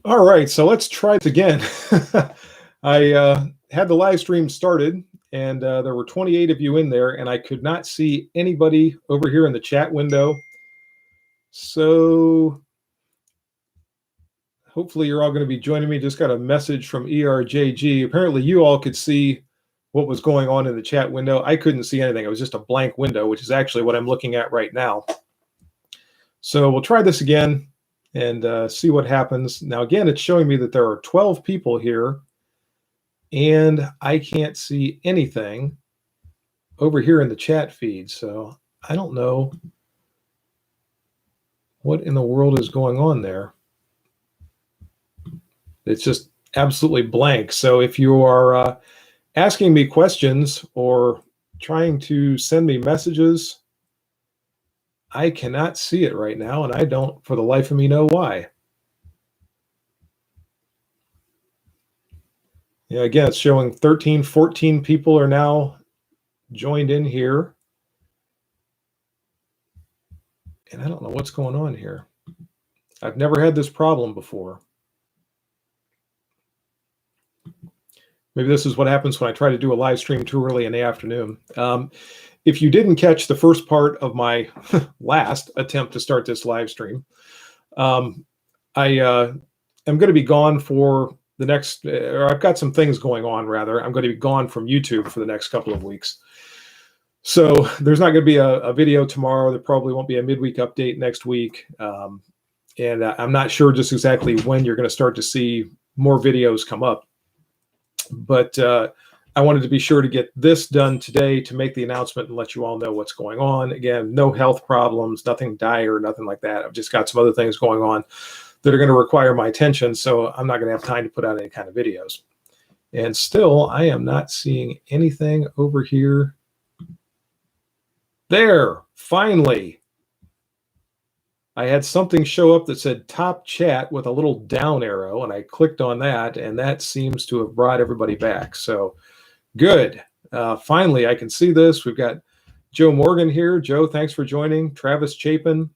All right, so let's try this again. I had the live stream started, and there were 28 of you in there, and I could not see anybody over here in the chat window. So hopefully you're all going to be joining me. Just got a message from ERJG. Apparently you all could see what was going on in the chat window. I couldn't see anything. It was just a blank window, which is actually what I'm looking at right now. So we'll try this again and see what happens. Now, again, it's showing me that there are 12 people here, and I can't see anything over here in the chat feed. So I don't know what in the world is going on there. It's just absolutely blank. So if you are asking me questions or trying to send me messages, I cannot see it right now, and I don't for the life of me know why. Yeah, again, it's showing 13, 14 people are now joined in here. And I don't know what's going on here. I've never had this problem before. Maybe this is what happens when I try to do a live stream too early in the afternoon. If you didn't catch the first part of my last attempt to start this live stream, I am going to be gone for the next, or I've got some things going on rather. I'm going to be gone from YouTube for the next couple of weeks. So there's not going to be a video tomorrow. There probably won't be a midweek update next week. And I'm not sure just exactly when you're going to start to see more videos come up. But I wanted to be sure to get this done today to make the announcement and let you all know what's going on. Again, no health problems, nothing dire, nothing like that. I've just got some other things going on that are going to require my attention, so I'm not going to have time to put out any kind of videos. And still, I am not seeing anything over here. There, finally. I had something show up that said top chat with a little down arrow, and I clicked on that, and that seems to have brought everybody back. So good. Finally, I can see this. We've got Joe Morgan here. Joe, thanks for joining. Travis Chapin.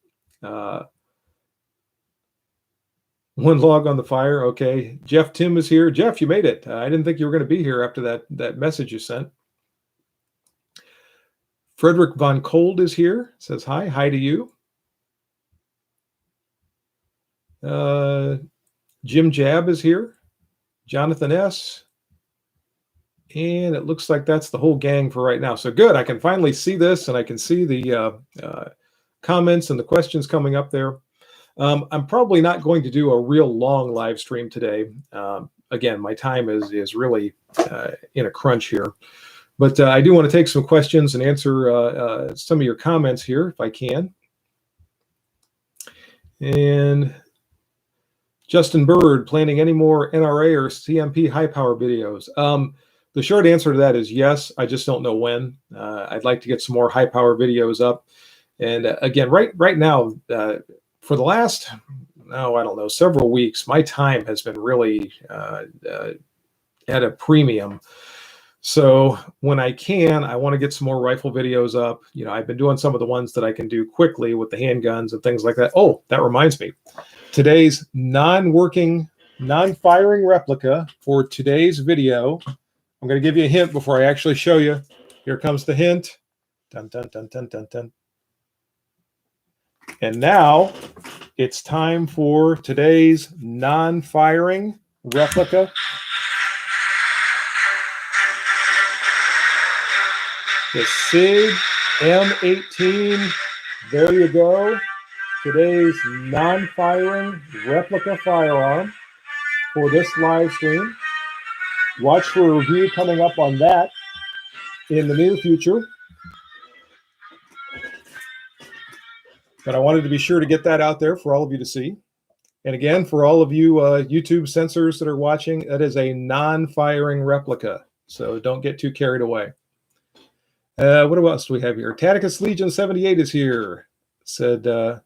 One log on the fire. Okay. Jeff Tim is here. Jeff, you made it. I didn't think you were going to be here after that message you sent. Frederick Von Cold is here. Says hi. Hi to you. Jim Jab is here. Jonathan S. And it looks like that's the whole gang for right now. So good. I can finally see this, and I can see the comments and the questions coming up there. I'm probably not going to do a real long live stream today. Again, my time is really in a crunch here. But I do want to take some questions and answer some of your comments here if I can. And Justin Bird, planning any more NRA or CMP high power videos? The short answer to that is yes. I just don't know when. I'd like to get some more high power videos up. And again, right now, for the last, I don't know, several weeks, my time has been really at a premium. So when I can, I want to get some more rifle videos up. You know, I've been doing some of the ones that I can do quickly with the handguns and things like that. Oh, that reminds me. Today's non-working, non-firing replica for today's video. I'm going to give you a hint before I actually show you. Here comes the hint. Dun, dun, dun, dun, dun, dun. And now it's time for today's non-firing replica. The SIG M18. There you go. Today's non-firing replica firearm for this live stream. Watch for a review coming up on that in the near future. But I wanted to be sure to get that out there for all of you to see. And again, for all of you YouTube censors that are watching, that is a non-firing replica. So don't get too carried away. What else do we have here? Taticus Legion 78 is here. Said, going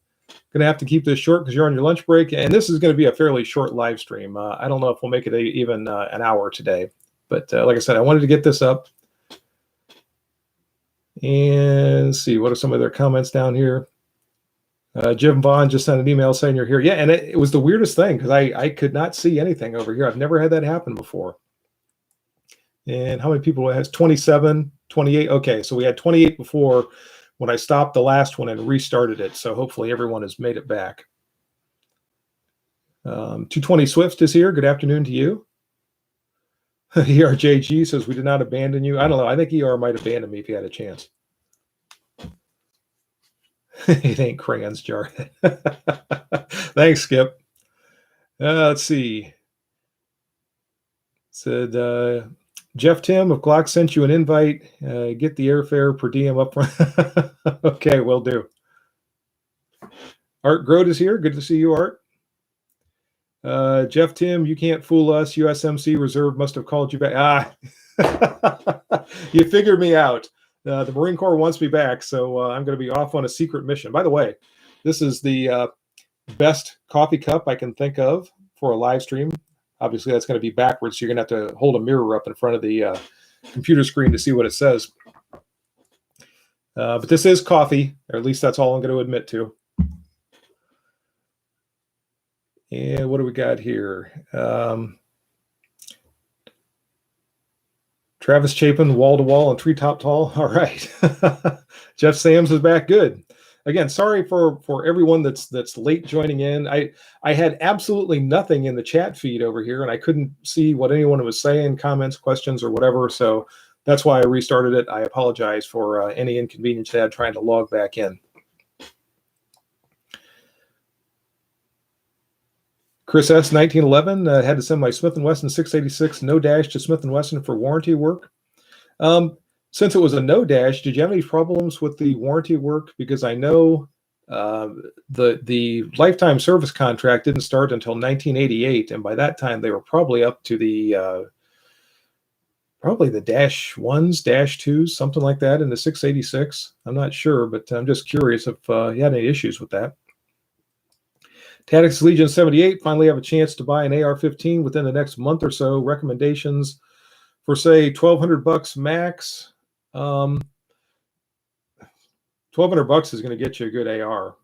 to have to keep this short because you're on your lunch break. And this is going to be a fairly short live stream. I don't know if we'll make it even an hour today. But like I said, I wanted to get this up. And let's see, what are some of their comments down here? Jim Vaughn just sent an email saying you're here. Yeah, and it was the weirdest thing because I could not see anything over here. I've never had that happen before. And how many people it has? 27, 28. Okay, so we had 28 before when I stopped the last one and restarted it. So hopefully everyone has made it back. 220 Swift is here. Good afternoon to you. ERJG says we did not abandon you. I don't know. I think ER might abandon me if he had a chance. It ain't crayons, Jar. Thanks, Skip. Let's see. Said Jeff Tim of Glock sent you an invite. Get the airfare per diem up front. Okay, will do. Art Grote is here. Good to see you, Art. Jeff Tim, you can't fool us. USMC Reserve must have called you back. You figured me out. The Marine Corps wants me back, so I'm going to be off on a secret mission. By the way, this is the best coffee cup I can think of for a live stream. Obviously, that's going to be backwards, so you're going to have to hold a mirror up in front of the computer screen to see what it says. But this is coffee, or at least that's all I'm going to admit to. And what do we got here? Travis Chapin, wall to wall and treetop tall. All right. Jeff Sams is back. Good. Again, sorry for everyone that's late joining in. I had absolutely nothing in the chat feed over here, and I couldn't see what anyone was saying, comments, questions, or whatever. So that's why I restarted it. I apologize for any inconvenience I had trying to log back in. Chris S. 1911 had to send my Smith & Wesson 686 no dash to Smith & Wesson for warranty work. Since it was a no dash, did you have any problems with the warranty work? Because I know the lifetime service contract didn't start until 1988, and by that time they were probably up to the probably the dash ones, dash twos, something like that in the 686. I'm not sure, but I'm just curious if you had any issues with that. Tactics Legion 78 finally have a chance to buy an AR-15 within the next month or so. Recommendations for say $1,200 max. $1,200 is going to get you a good AR.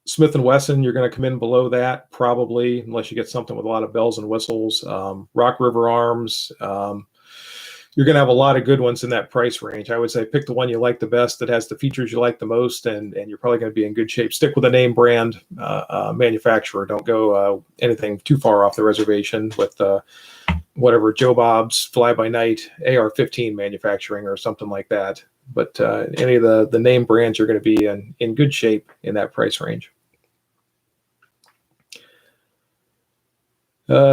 Smith & Wesson, you're going to come in below that probably, unless you get something with a lot of bells and whistles. Rock River Arms. You're going to have a lot of good ones in that price range. I would say pick the one you like the best that has the features you like the most, and you're probably going to be in good shape. Stick with a name brand manufacturer. Don't go anything too far off the reservation with whatever Joe Bob's Fly By Night AR-15 manufacturing or something like that. But any of the name brands are going to be in good shape in that price range.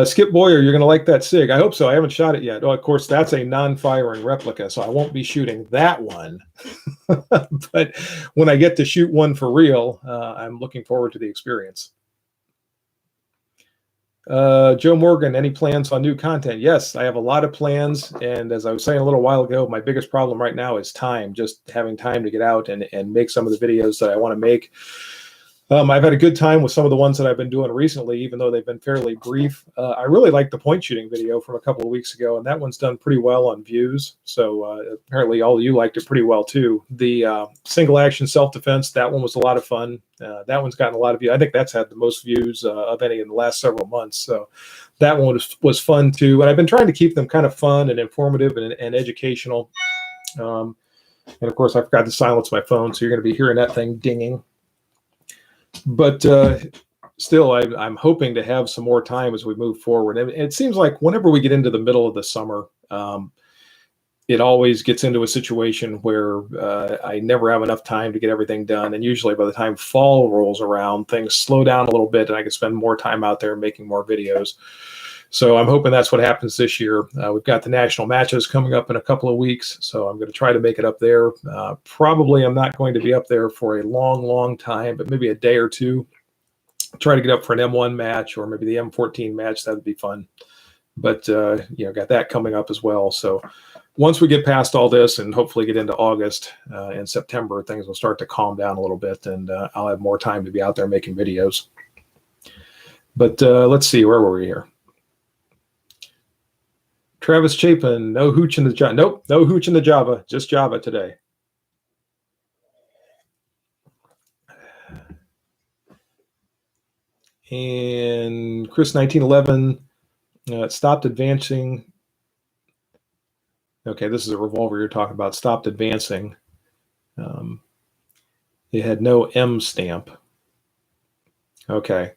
Skip Boyer, you're going to like that SIG. I hope so. I haven't shot it yet. Oh, of course, that's a non-firing replica, so I won't be shooting that one. But when I get to shoot one for real, I'm looking forward to the experience. Joe Morgan, any plans on new content? Yes, I have a lot of plans. And as I was saying a little while ago, my biggest problem right now is time, just having time to get out and make some of the videos that I want to make. I've had a good time with some of the ones that I've been doing recently, even though they've been fairly brief. I really like the point shooting video from a couple of weeks ago, and that one's done pretty well on views. So apparently all of you liked it pretty well too. The single action self-defense, that one was a lot of fun. That one's gotten a lot of views. I think that's had the most views of any in the last several months. So that one was fun too. And I've been trying to keep them kind of fun and informative and educational. And of course, I forgot to silence my phone, so you're going to be hearing that thing dinging. But still, I'm hoping to have some more time as we move forward. And it seems like whenever we get into the middle of the summer, it always gets into a situation where I never have enough time to get everything done. And usually by the time fall rolls around, things slow down a little bit and I can spend more time out there making more videos. So I'm hoping that's what happens this year. We've got the national matches coming up in a couple of weeks, so I'm going to try to make it up there. Probably I'm not going to be up there for a long, long time, but maybe a day or two. Try to get up for an M1 match or maybe the M14 match. That would be fun. But, got that coming up as well. So once we get past all this and hopefully get into August and September, things will start to calm down a little bit, and I'll have more time to be out there making videos. But let's see, where were we here? Travis Chapin, no hooch in the Java. Nope, no hooch in the Java, just Java today. And Chris 1911 stopped advancing. Okay, this is a revolver you're talking about. Stopped advancing. It had no M stamp. Okay,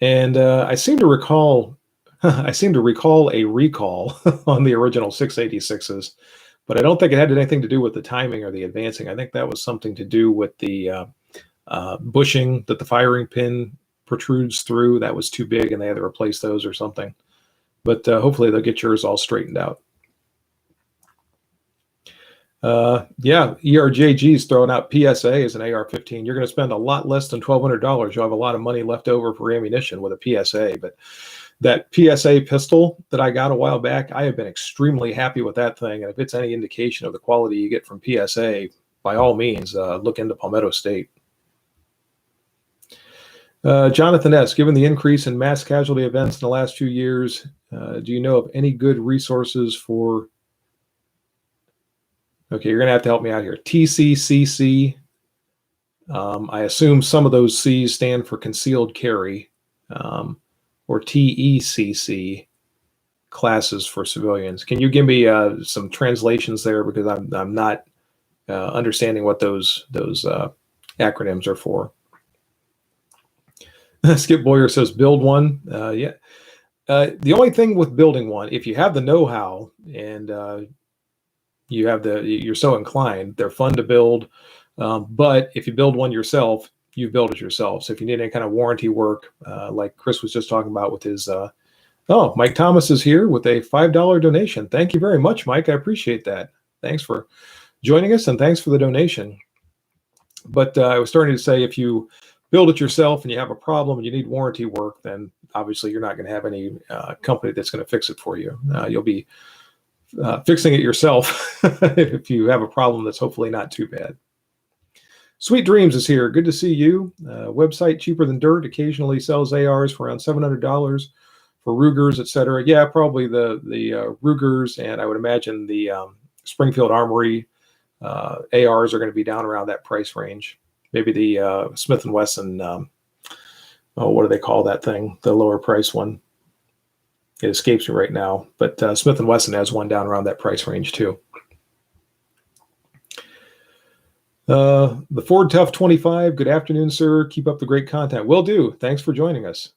and I seem to recall, I seem to recall a recall on the original 686s, but I don't think it had anything to do with the timing or the advancing. I think that was something to do with the bushing that the firing pin protrudes through. That was too big, and they had to replace those or something. But hopefully they'll get yours all straightened out. Yeah, ERJG is throwing out PSA as an AR-15. You're going to spend a lot less than $1,200. You'll have a lot of money left over for ammunition with a PSA. But that PSA pistol that I got a while back, I have been extremely happy with that thing. And if it's any indication of the quality you get from PSA, by all means, look into Palmetto State. Jonathan S., given the increase in mass casualty events in the last few years, do you know of any good resources for... Okay, you're going to have to help me out here. TCCC. I assume some of those C's stand for concealed carry, or TECC, classes for civilians. Can you give me some translations there, because I'm not understanding what those acronyms are for. Skip Boyer says build one. Yeah. The only thing with building one, if you have the know-how and you're so inclined, they're fun to build. But if you build one yourself, you build it yourself. So if you need any kind of warranty work, like Chris was just talking about with his, oh, Mike Thomas is here with a $5 donation. Thank you very much, Mike. I appreciate that. Thanks for joining us, and thanks for the donation. But I was starting to say, if you build it yourself and you have a problem and you need warranty work, then obviously you're not going to have any company that's going to fix it for you. You'll be fixing it yourself if you have a problem that's hopefully not too bad. Sweet Dreams is here. Good to see you. Website cheaper than dirt. Occasionally sells ARs for around $700 for Rugers, etc. Yeah, probably the Rugers, and I would imagine the Springfield Armory ARs are going to be down around that price range. Maybe the Smith & Wesson, what do they call that thing? The lower price one. It escapes me right now, but Smith & Wesson has one down around that price range too. The Ford Tough 25. Good afternoon, sir. Keep up the great content. Will do. Thanks for joining us.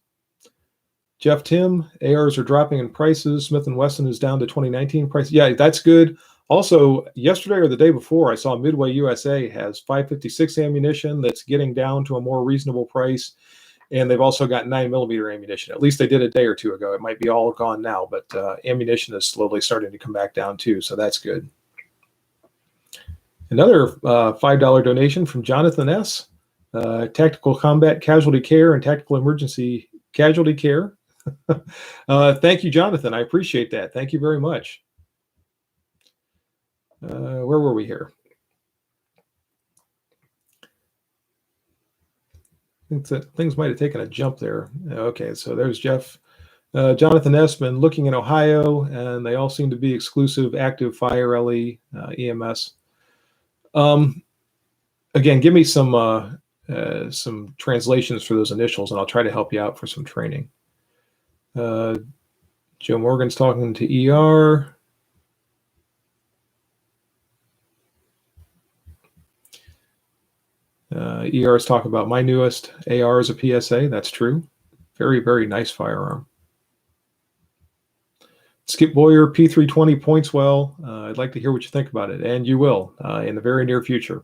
Jeff Tim, ARs are dropping in prices. Smith & Wesson is down to 2019 price. Yeah, that's good. Also, yesterday or the day before, I saw Midway USA has 5.56 ammunition that's getting down to a more reasonable price. And they've also got 9mm ammunition. At least they did a day or two ago. It might be all gone now, but ammunition is slowly starting to come back down too, so that's good. Another $5 donation from Jonathan S. Tactical Combat Casualty Care and Tactical Emergency Casualty Care. Thank you, Jonathan. I appreciate that. Thank you very much. Where were we here? I think that things might have taken a jump there. Okay, so there's Jeff. Jonathan S. been looking in Ohio, and they all seem to be exclusive active fire LE EMS. Again, give me some translations for those initials, and I'll try to help you out for some training. Joe Morgan's talking to ER. ER is talking about my newest AR is a PSA. That's true. Very, very nice firearm. Skip Boyer, P320 points well. I'd like to hear what you think about it, and you will in the very near future.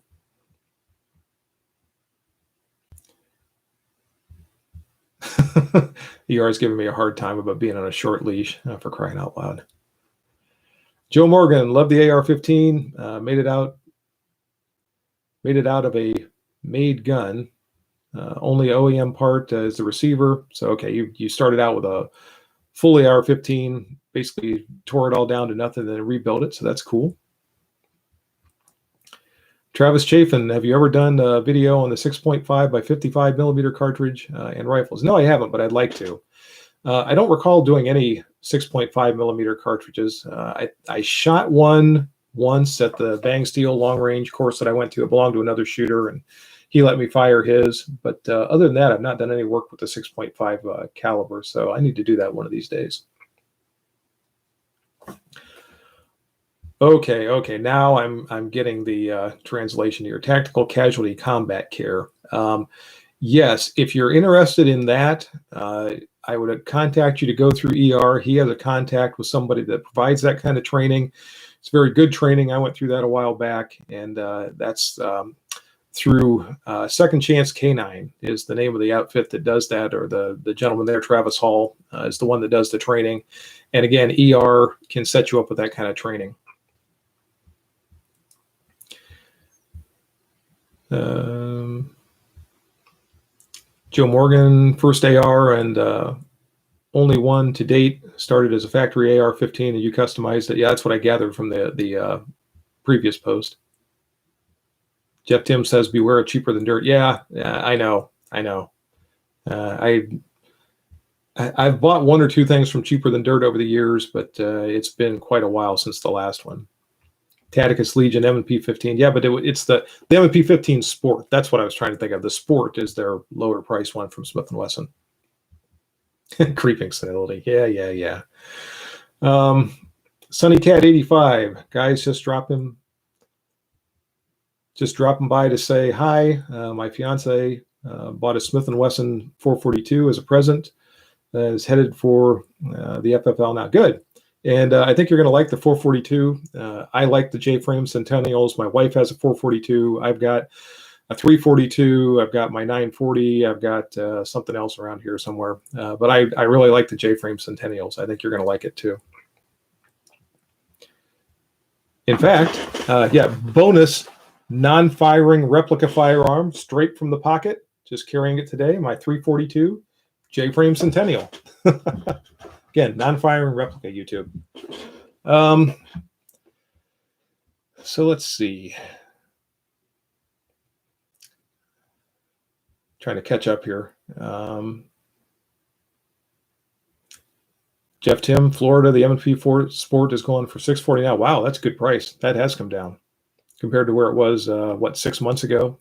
ER is giving me a hard time about being on a short leash, for crying out loud. Joe Morgan, love the AR-15. Made it out of a made gun. Only OEM part is the receiver. So okay, you started out with a full AR-15, basically tore it all down to nothing, then rebuilt it. So that's cool. Travis Chafin, have you ever done a video on the 6.5 by 55mm cartridge and rifles? No, I haven't, but I'd like to. I don't recall doing any 6.5mm cartridges. I shot one once at the Bang Steel long range course that I went to. It belonged to another shooter, and he let me fire his. But other than that, I've not done any work with the 6.5 caliber, so I need to do that one of these days. Okay. Now I'm getting the translation here. Tactical casualty combat care. Yes, if you're interested in that, I would contact you to go through ER. He has a contact with somebody that provides that kind of training. It's very good training. I went through that a while back, and that's through Second Chance K9 is the name of the outfit that does that, or the gentleman there, Travis Hall, is the one that does the training. And again, ER can set you up with that kind of training. Joe Morgan, first AR and only one to date, started as a factory AR-15 and you customized it. Yeah, that's what I gathered from the previous post. Jeff Tim says, beware of cheaper than dirt. Yeah, I know. I've bought one or two things from cheaper than dirt over the years, but it's been quite a while since the last one. Tacticus Legion M&P 15. Yeah, but it's the M&P 15 Sport. That's what I was trying to think of. The Sport is their lower price one from Smith & Wesson. Creeping senility. Yeah. Sunny Cat 85. Guys, just dropping by to say hi. My fiance bought a Smith & Wesson 442 as a present. Is headed for the FFL now. Good. And I think you're going to like the 442. I like the J-frame Centennials. My wife has a 442. I've got a 342. I've got my 940. I've got something else around here somewhere. But I really like the J-frame Centennials. I think you're going to like it too. In fact, bonus non-firing replica firearm straight from the pocket. Just carrying it today. My 342 J-frame Centennial. Again, non-firing replica, YouTube. So let's see. Trying to catch up here. Jeff Tim, Florida, the M&P Sport is going for $640 now. Wow, that's a good price. That has come down compared to where it was, 6 months ago?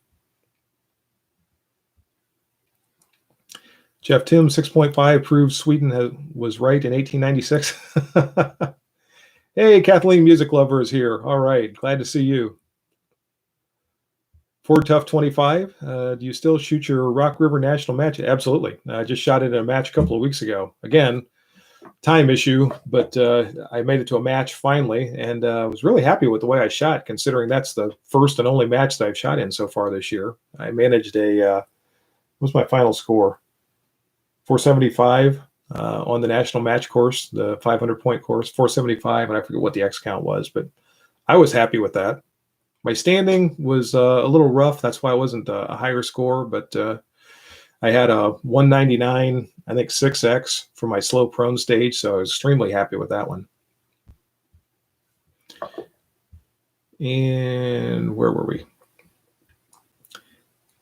Jeff Tim, 6.5 proves Sweden was right in 1896. Hey, Kathleen Music Lover is here. All right, glad to see you. Ford Tough 25, do you still shoot your Rock River National match? Absolutely. I just shot it in a match a couple of weeks ago. Again, time issue, but I made it to a match finally, and was really happy with the way I shot, considering that's the first and only match that I've shot in so far this year. I managed what was my final score? 475 on the national match course, the 500-point course, 475, and I forget what the X count was, but I was happy with that. My standing was a little rough. That's why I wasn't a higher score, but I had a 199, I think 6X for my slow prone stage, so I was extremely happy with that one. And where were we?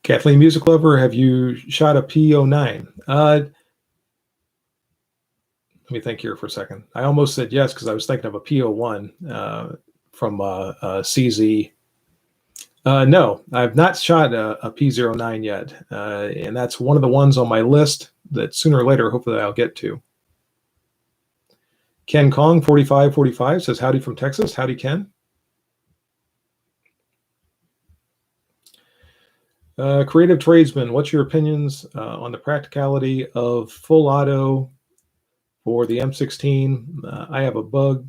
Kathleen Music Lover, have you shot a P09? Let me think here for a second. I almost said yes because I was thinking of a P01 from CZ. No, I've not shot a P09 yet, and that's one of the ones on my list that sooner or later, hopefully, I'll get to. Ken Kong, 4545, says, howdy from Texas. Howdy, Ken. Creative Tradesman, what's your opinions on the practicality of full auto for the M16? I have a bug,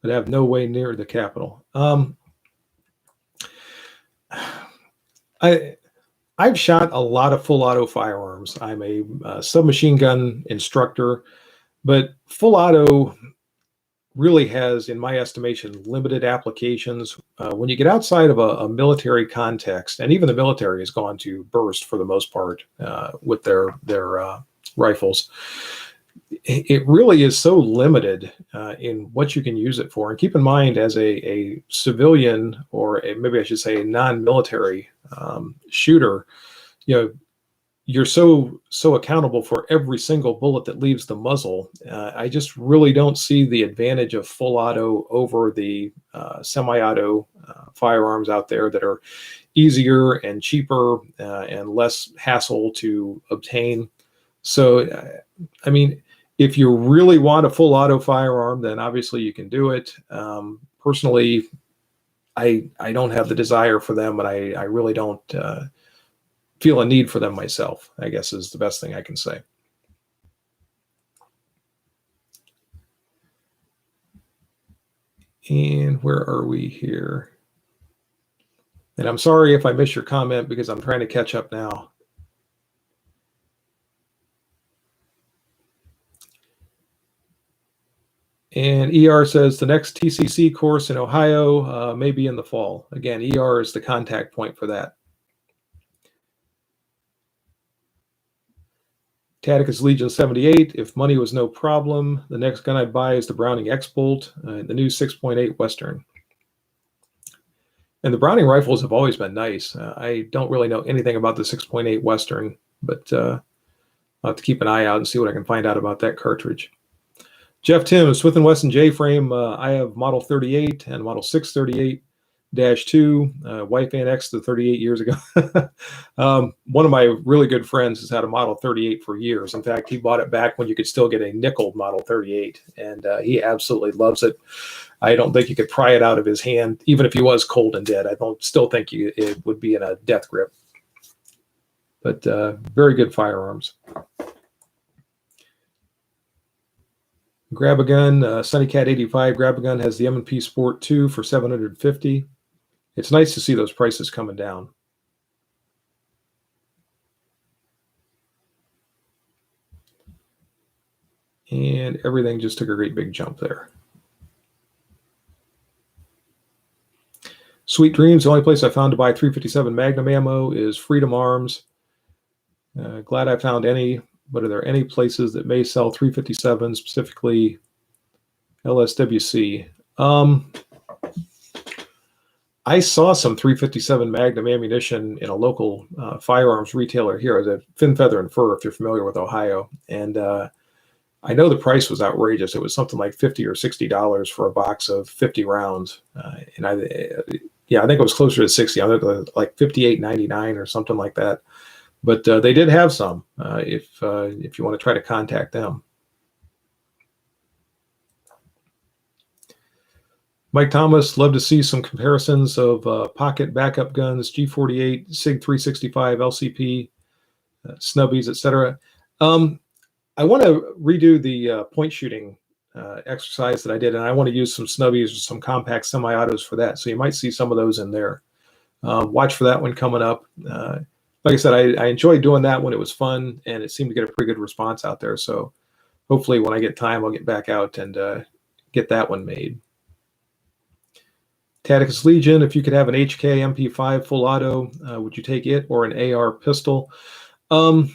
but have no way near the capital. I've shot a lot of full auto firearms. I'm a submachine gun instructor, but full auto really has, in my estimation, limited applications. When you get outside of a military context, and even the military has gone to burst for the most part with their rifles, it really is so limited in what you can use it for. And keep in mind, as a civilian, or maybe I should say a non-military shooter, you're so accountable for every single bullet that leaves the muzzle. I just really don't see the advantage of full auto over the semi-auto firearms out there that are easier and cheaper and less hassle to obtain. So, I mean, if you really want a full auto firearm, then obviously you can do it. Personally, I don't have the desire for them, and I really don't feel a need for them myself, I guess is the best thing I can say. And where are we here? And I'm sorry if I miss your comment because I'm trying to catch up now. And ER says the next TCC course in Ohio may be in the fall. Again, ER is the contact point for that. Tacticus Legion 78. If money was no problem, the next gun I'd buy is the Browning X-Bolt, the new 6.8 Western. And the Browning rifles have always been nice. I don't really know anything about the 6.8 Western, but I'll have to keep an eye out and see what I can find out about that cartridge. Jeff Tim, Smith & Wesson J-frame. I have Model 38 and Model 638-2. Wife annexed the 38 years ago. One of my really good friends has had a Model 38 for years. In fact, he bought it back when you could still get a nickel Model 38, and he absolutely loves it. I don't think you could pry it out of his hand, even if he was cold and dead. I still think it would be in a death grip. But very good firearms. Grab a Gun, Sunnycat 85 Grab a Gun has the M&P Sport 2 for $750. It's nice to see those prices coming down. And everything just took a great big jump there. Sweet Dreams, the only place I found to buy 357 Magnum ammo is Freedom Arms. Glad I found any, but are there any places that may sell 357, specifically LSWC? I saw some 357 Magnum ammunition in a local firearms retailer here, at Fin, Feather, and Fur, if you're familiar with Ohio. And I know the price was outrageous. It was something like $50 or $60 for a box of 50 rounds. And I think it was closer to 60. I think it was like $58.99 or something like that. But they did have some if you want to try to contact them. Mike Thomas, love to see some comparisons of pocket backup guns, G48, SIG 365, LCP, snubbies, etc. I want to redo the point shooting exercise that I did, and I want to use some snubbies or some compact semi-autos for that. So you might see some of those in there. Watch for that one coming up. Like I said, I enjoyed doing that when it was fun, and it seemed to get a pretty good response out there. So hopefully when I get time, I'll get back out and get that one made. Tacticus Legion, if you could have an HK MP5 full auto, would you take it or an AR pistol? I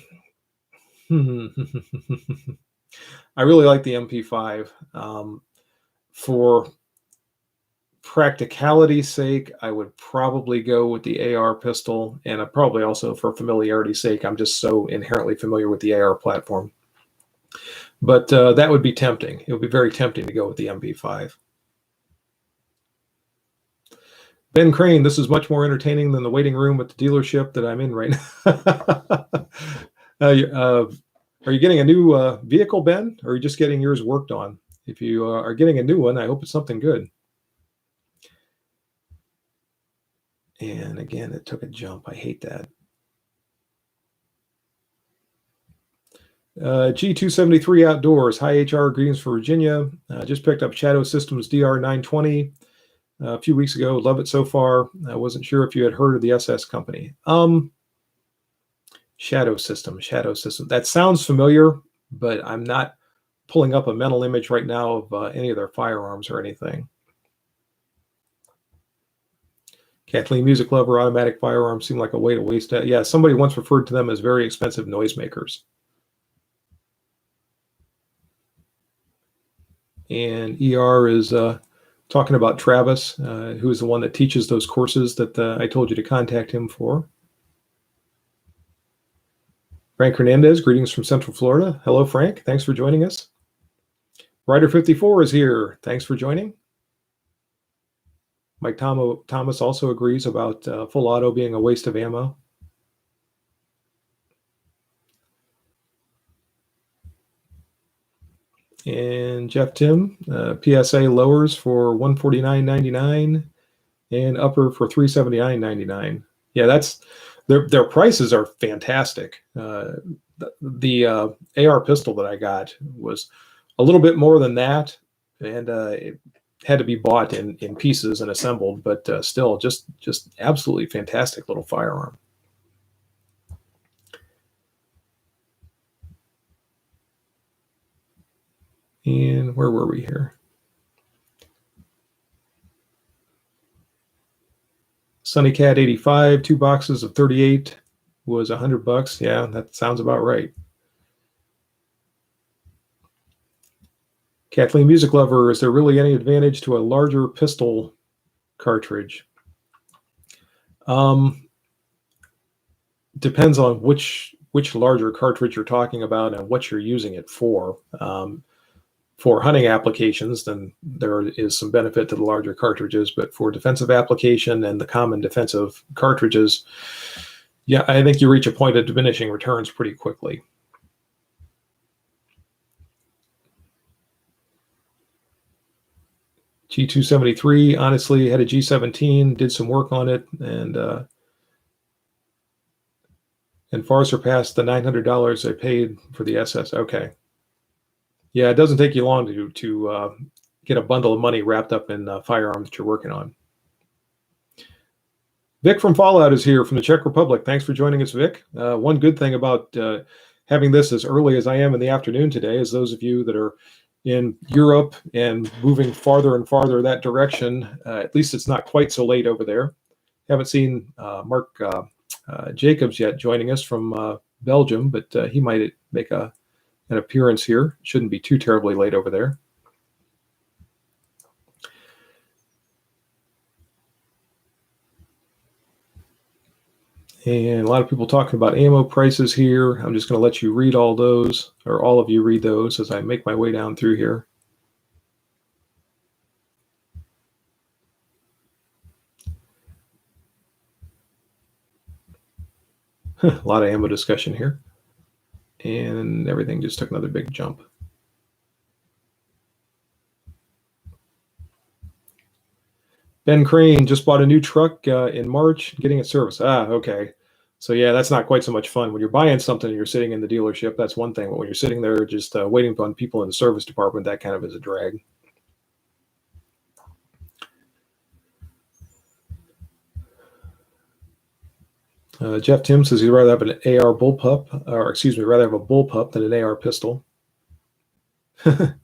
really like the MP5. For practicality's sake, I would probably go with the AR pistol, and probably also for familiarity's sake. I'm just so inherently familiar with the AR platform. But that would be tempting. It would be very tempting to go with the MP5. Ben Crane, this is much more entertaining than the waiting room at the dealership that I'm in right now. Are you getting a new vehicle, Ben, or are you just getting yours worked on? If you are getting a new one, I hope it's something good. And again, it took a jump. I hate that. G273 Outdoors, hi HR, greetings for Virginia. Just picked up Shadow Systems DR920 a few weeks ago. Love it so far. I wasn't sure if you had heard of the SS company. Shadow System. That sounds familiar, but I'm not pulling up a mental image right now of any of their firearms or anything. Kathleen, music lover, automatic firearms seem like a way to waste it. Yeah, somebody once referred to them as very expensive noisemakers. And ER is talking about Travis, who is the one that teaches those courses that I told you to contact him for. Frank Hernandez, greetings from Central Florida. Hello, Frank. Thanks for joining us. Rider54 is here. Thanks for joining. Mike Thomas also agrees about full auto being a waste of ammo. And Jeff Tim, PSA lowers for $149.99 and upper for $379.99. Yeah, that's their prices are fantastic. The AR pistol that I got was a little bit more than that, and it had to be bought in pieces and assembled, but still just absolutely fantastic little firearm. And where were we here? Sunny Cat 85, 2 boxes of 38 was $100. Yeah, that sounds about right. Kathleen Music Lover, is there really any advantage to a larger pistol cartridge? Depends on which larger cartridge you're talking about and what you're using it for. For hunting applications, then there is some benefit to the larger cartridges, but for defensive application and the common defensive cartridges, yeah, I think you reach a point of diminishing returns pretty quickly. G273, honestly, had a G17, did some work on it, and far surpassed the $900 I paid for the SS. Okay. Yeah, it doesn't take you long to get a bundle of money wrapped up in firearms that you're working on. Vic from Fallout is here from the Czech Republic. Thanks for joining us, Vic. One good thing about having this as early as I am in the afternoon today is those of you that are in Europe and moving farther and farther that direction, at least it's not quite so late over there. Haven't seen Mark Jacobs yet joining us from Belgium, but he might make an appearance here. Shouldn't be too terribly late over there. And a lot of people talking about ammo prices here. I'm just going to let you read all those, or all of you read those as I make my way down through here. A lot of ammo discussion here. And everything just took another big jump. Ben Crane just bought a new truck in March, getting it serviced. Okay. So yeah, that's not quite so much fun. When you're buying something and you're sitting in the dealership, that's one thing. But when you're sitting there just waiting on people in the service department, that kind of is a drag. Jeff Tim says he'd rather have an AR bullpup, or excuse me, rather have a bullpup than an AR pistol.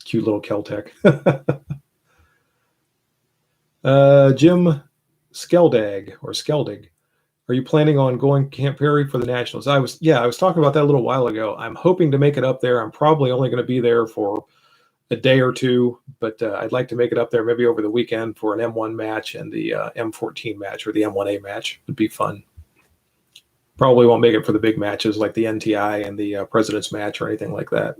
Cute little Keltec. Jim Skeldig. Are you planning on going Camp Perry for the Nationals? I was talking about that a little while ago. I'm hoping to make it up there. I'm probably only going to be there for a day or two, but I'd like to make it up there maybe over the weekend for an M1 match and the M14 match, or the M1A match. Would be fun. Probably won't make it for the big matches like the NTI and the President's match or anything like that.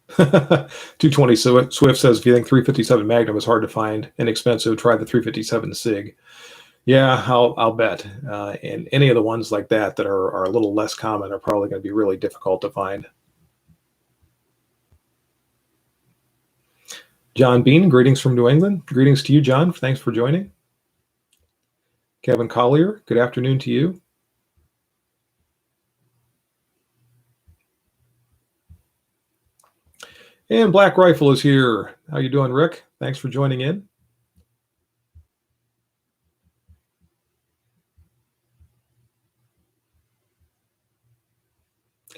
$220 Swift says, if you think 357 Magnum is hard to find, inexpensive, try the 357 SIG. Yeah, I'll bet. And any of the ones like that are a little less common are probably going to be really difficult to find. John Bean, greetings from New England. Greetings to you, John. Thanks for joining. Kevin Collier, good afternoon to you. And Black Rifle is here. How you doing, Rick? Thanks for joining in.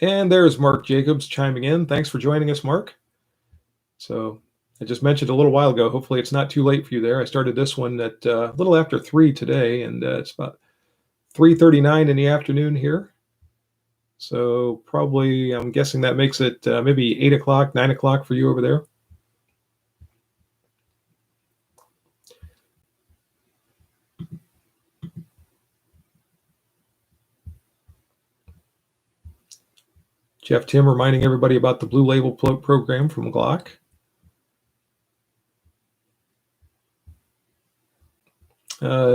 And there's Mark Jacobs chiming in. Thanks for joining us, Mark. So I just mentioned a little while ago, hopefully it's not too late for you there. I started this one at a little after 3 today, and it's about 3:39 in the afternoon here. So probably, I'm guessing that makes it maybe 8 o'clock, 9 o'clock for you over there. Jeff Tim reminding everybody about the Blue Label program from Glock.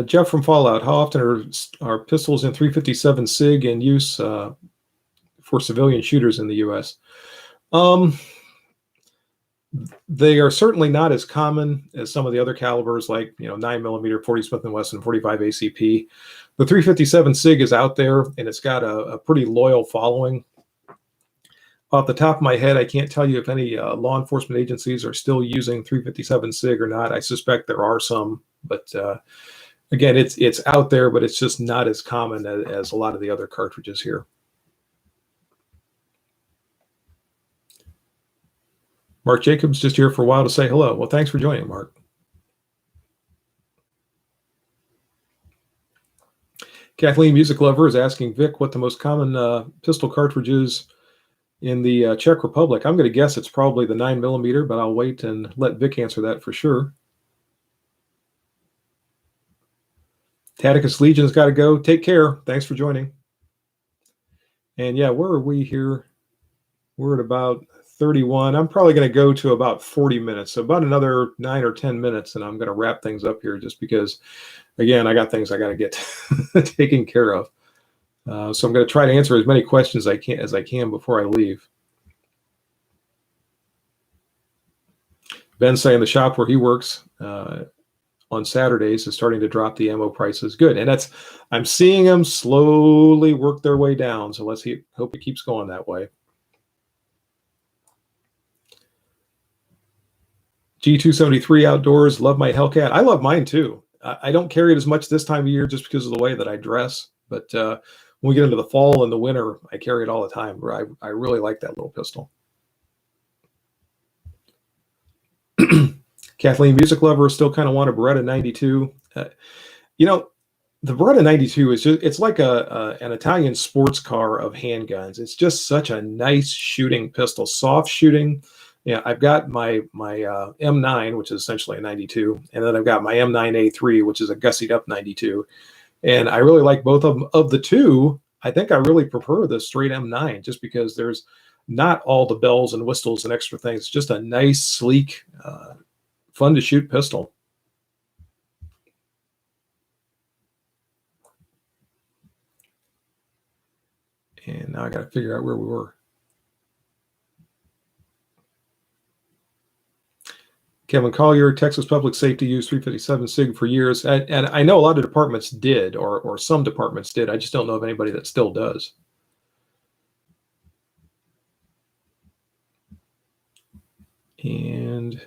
Jeff from Fallout, how often are pistols in 357 SIG in use for civilian shooters in the U.S.? They are certainly not as common as some of the other calibers, like 9mm, 40 Smith & Wesson, 45 ACP. The 357 SIG is out there, and it's got a pretty loyal following. Off the top of my head, I can't tell you if any law enforcement agencies are still using 357 SIG or not. I suspect there are some, but again, it's out there, but it's just not as common as a lot of the other cartridges here. Mark Jacobs just here for a while to say hello. Well, thanks for joining, Mark. Kathleen Music Lover is asking Vic what the most common pistol cartridge is in the Czech Republic. I'm going to guess it's probably the 9mm, but I'll wait and let Vic answer that for sure. Taticus Legion's got to go. Take care. Thanks for joining. And yeah, where are we here? We're at about 31. I'm probably going to go to about 40 minutes. So about another 9 or 10 minutes, and I'm going to wrap things up here just because, again, I got things I got to get taken care of. So I'm going to try to answer as many questions as I can before I leave. Ben's saying the shop where he works on Saturdays is starting to drop the ammo prices. Good. And I'm seeing them slowly work their way down. So let's hope it keeps going that way. G273 outdoors. Love my Hellcat. I love mine too. I don't carry it as much this time of year just because of the way that I dress. But when we get into the fall and the winter, I carry it all the time. I really like that little pistol. Kathleen Music Lover still kind of want a Beretta 92. The Beretta 92 is it's like an Italian sports car of handguns. It's just such a nice shooting pistol, soft shooting. Yeah, I've got my M9, which is essentially a 92, and then I've got my M9A3, which is a gussied up 92. And I really like both of them. Of the two, I think I really prefer the straight M9 just because there's not all the bells and whistles and extra things. It's just a nice, sleek, fun to shoot pistol. And now I got to figure out where we were. Kevin Collier, Texas Public Safety used 357 SIG for years. And I know a lot of departments did, or some departments did. I just don't know of anybody that still does. And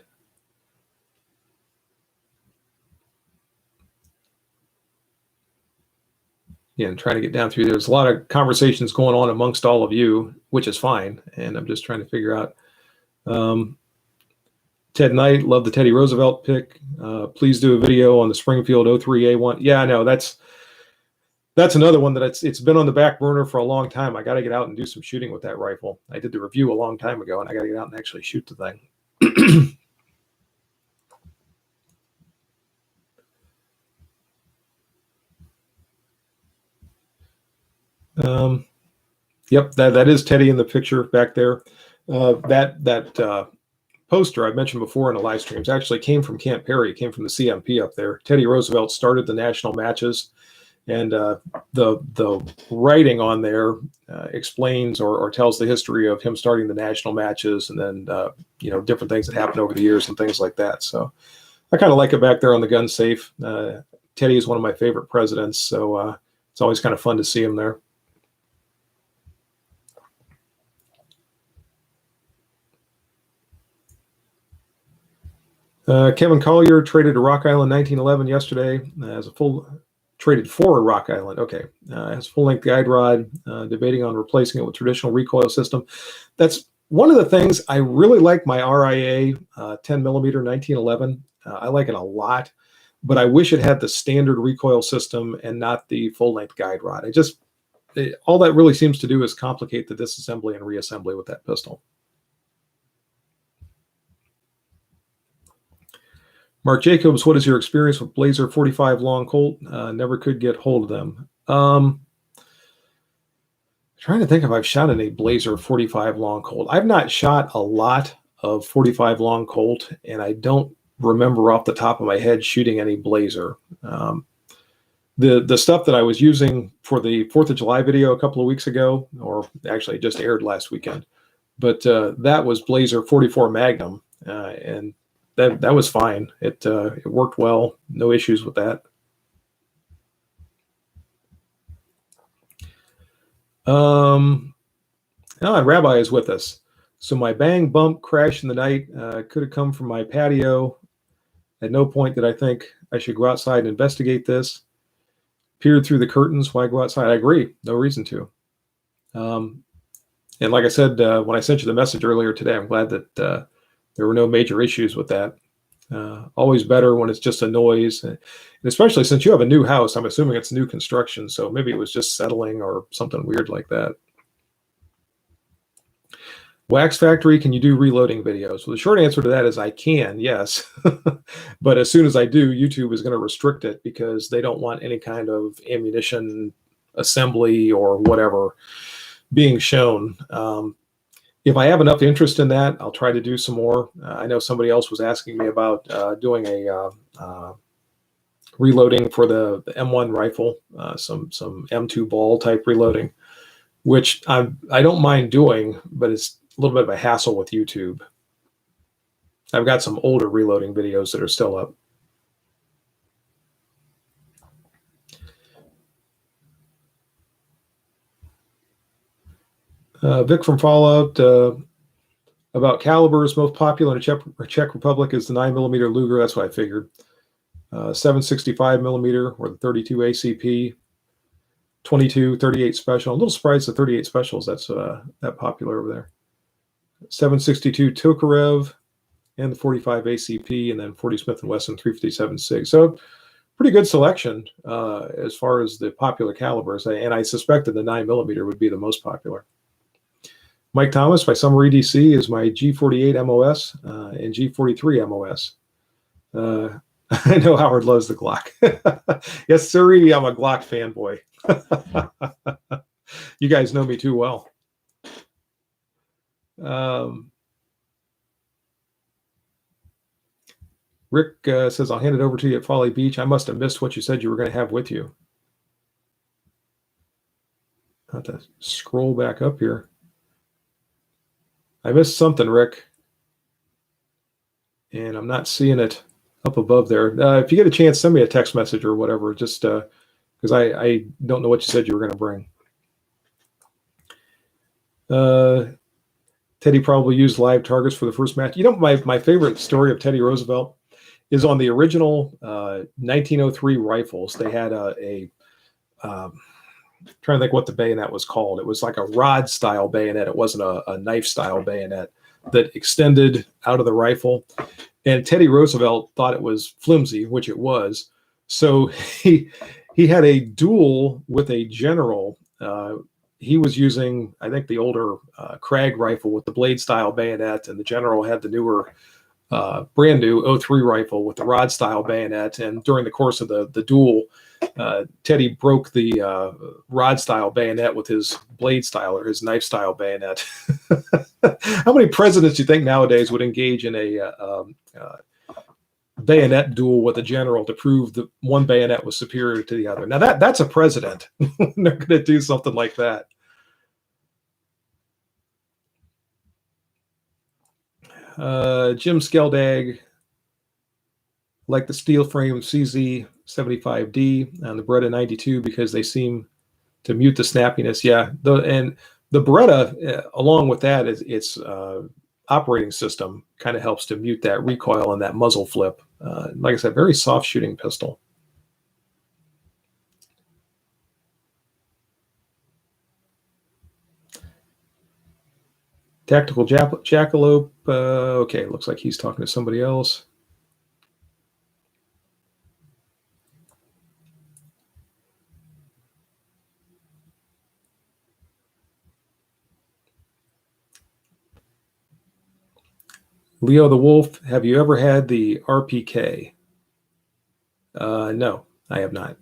yeah, trying to get down through. There's a lot of conversations going on amongst all of you, which is fine. And I'm just trying to figure out. Ted Knight, love the Teddy Roosevelt pick. Please do a video on the Springfield 03A1. Yeah, I know that's another one that it's been on the back burner for a long time. I got to get out and do some shooting with that rifle. I did the review a long time ago, and I got to get out and actually shoot the thing. Yep, that is Teddy in the picture back there. That poster I mentioned before in the live streams actually came from Camp Perry, came from the CMP up there. Teddy Roosevelt started the national matches, and the writing on there explains or tells the history of him starting the national matches, and then different things that happened over the years and things like that. So I kind of like it back there on the gun safe. Teddy is one of my favorite presidents, so it's always kind of fun to see him there. Kevin Collier traded to Rock Island 1911 yesterday traded for a Rock Island. Okay. Has full-length guide rod, debating on replacing it with traditional recoil system. That's one of the things I really like my RIA 10mm 1911. I like it a lot, but I wish it had the standard recoil system and not the full-length guide rod. All that really seems to do is complicate the disassembly and reassembly with that pistol. Mark Jacobs, what is your experience with Blazer 45 Long Colt? Never could get hold of them. Trying to think if I've shot any Blazer 45 long Colt. I've not shot a lot of 45 long Colt, and I don't remember off the top of my head shooting any Blazer. The stuff that I was using for the 4th of July video a couple of weeks ago, or actually it just aired last weekend, but that was Blazer 44 Magnum, and that was fine. It worked well, no issues with that. Rabbi is with us. So my bang bump crash in the night could have come from my patio. At no point did I think I should go outside and investigate this. Peered through the curtains. Why go outside? I agree. No reason to. And like I said, when I sent you the message earlier today, I'm glad that there were no major issues with that. Always better when it's just a noise. And especially since you have a new house, I'm assuming it's new construction. So maybe it was just settling or something weird like that. Wax Factory, can you do reloading videos? Well, the short answer to that is I can, yes. But as soon as I do, YouTube is going to restrict it because they don't want any kind of ammunition assembly or whatever being shown. If I have enough interest in that, I'll try to do some more. I know somebody else was asking me about doing a reloading for the M1 rifle, some M2 ball type reloading, which I don't mind doing, but it's a little bit of a hassle with YouTube. I've got some older reloading videos that are still up. Vic from Fallout, about calibers, most popular in the Czech Republic is the 9mm Luger. That's what I figured. 765mm or the 32 ACP, 22, 38 Special. I'm a little surprised the 38 Specials that's that popular over there. 762 Tokarev and the 45 ACP, and then 40 Smith & Wesson 357 SIG. So pretty good selection as far as the popular calibers, and I suspected the 9mm would be the most popular. Mike Thomas, my summer EDC is my G48 MOS and G43 MOS. I know Howard loves the Glock. Yes, sirree, I'm a Glock fanboy. You guys know me too well. Rick says, I'll hand it over to you at Folly Beach. I must have missed what you said you were going to have with you. I'll have to scroll back up here. I missed something, Rick. And I'm not seeing it up above there. If you get a chance, send me a text message or whatever, just because I don't know what you said you were going to bring. Teddy probably used live targets for the first match. You know, my favorite story of Teddy Roosevelt is on the original 1903 rifles. They had trying to think what the bayonet was called. It was like a rod style bayonet. It wasn't a knife style bayonet that extended out of the rifle. And Teddy Roosevelt thought it was flimsy, which it was. So he had a duel with a general. He was using, I think, the older Krag rifle with the blade style bayonet, and the general had the newer, brand new 03 rifle with the rod style bayonet. And during the course of the duel, Teddy broke the rod style bayonet with his blade style or his knife style bayonet. How many presidents do you think nowadays would engage in a bayonet duel with a general to prove that one bayonet was superior to the other? Now that's a president. They're going to do something like that. Jim Skeldag, like the steel frame CZ75D and the Beretta 92 because they seem to mute the snappiness. Yeah, and the Beretta, along with that, its operating system kind of helps to mute that recoil and that muzzle flip. Like I said, very soft shooting pistol. Tactical Jackalope. Okay, looks like he's talking to somebody else. Leo the Wolf, have you ever had the RPK? No, I have not.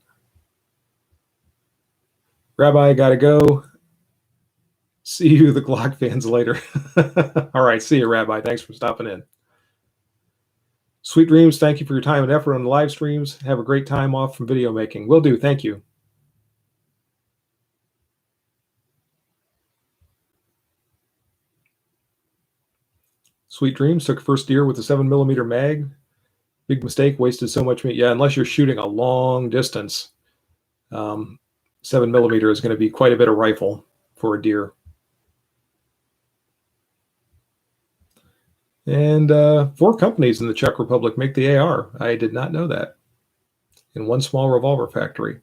Rabbi, gotta go. See you, the Glock fans, later. All right. See you, Rabbi. Thanks for stopping in. Sweet Dreams, thank you for your time and effort on the live streams. Have a great time off from video making. Will do. Thank you. Sweet Dreams took first deer with a 7mm mag. Big mistake, wasted so much meat. Yeah, unless you're shooting a long distance, 7mm is going to be quite a bit of rifle for a deer. And 4 companies in the Czech Republic make the AR. I did not know that. In one small revolver factory.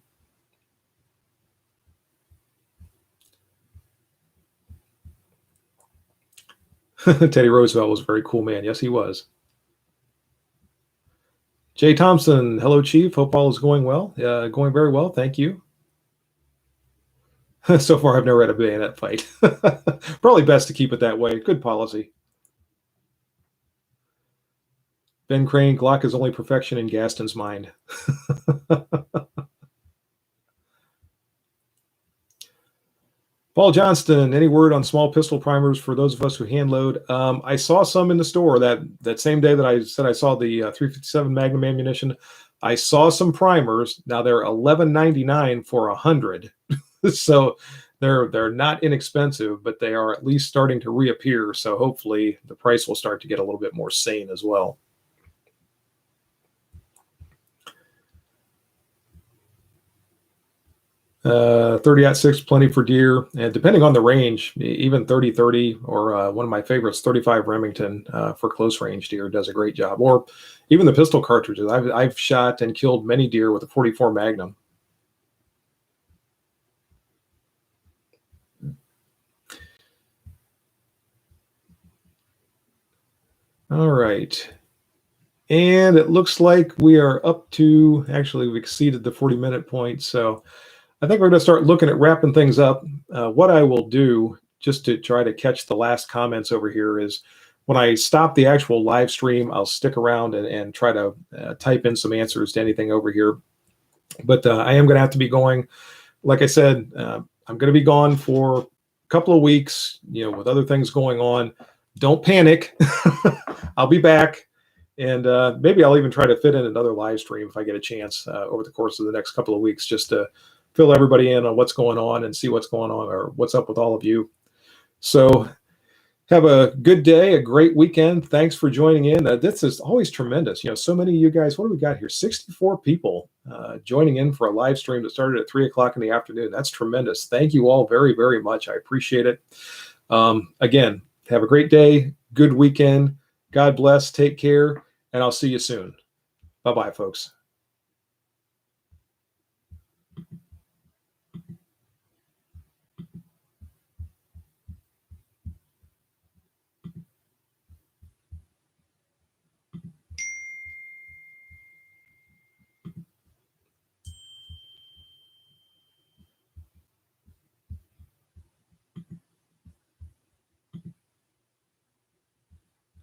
Teddy Roosevelt was a very cool man. Yes, he was. Jay Thompson, hello, Chief. Hope all is going well. Going very well. Thank you. So far, I've never had a bayonet fight. Probably best to keep it that way. Good policy. Ben Crane, Glock is only perfection in Gaston's mind. Paul Johnston, any word on small pistol primers for those of us who hand load? I saw some in the store that same day that I said I saw the 357 Magnum ammunition. I saw some primers. Now they're $11.99 for 100, so they're not inexpensive, but they are at least starting to reappear. So hopefully the price will start to get a little bit more sane as well. 30-06, plenty for deer, and depending on the range, even 30-30 or one of my favorites, 35 Remington for close range deer does a great job. Or even the pistol cartridges. I've shot and killed many deer with a 44 Magnum. All right. And it looks like we are up to, actually, we exceeded the 40-minute point. So I think we're going to start looking at wrapping things up. What I will do, just to try to catch the last comments over here, is when I stop the actual live stream, I'll stick around and try to type in some answers to anything over here. But I am going to have to be going. Like I said, I'm going to be gone for a couple of weeks, with other things going on. Don't panic. I'll be back. And maybe I'll even try to fit in another live stream if I get a chance over the course of the next couple of weeks, just to fill everybody in on what's going on and see what's going on or what's up with all of you. So have a good day, a great weekend. Thanks for joining in. This is always tremendous. So many of you guys, what do we got here? 64 people joining in for a live stream that started at 3 o'clock in the afternoon. That's tremendous. Thank you all very, very much. I appreciate it. Again, have a great day, good weekend. God bless, take care, and I'll see you soon. Bye-bye, folks.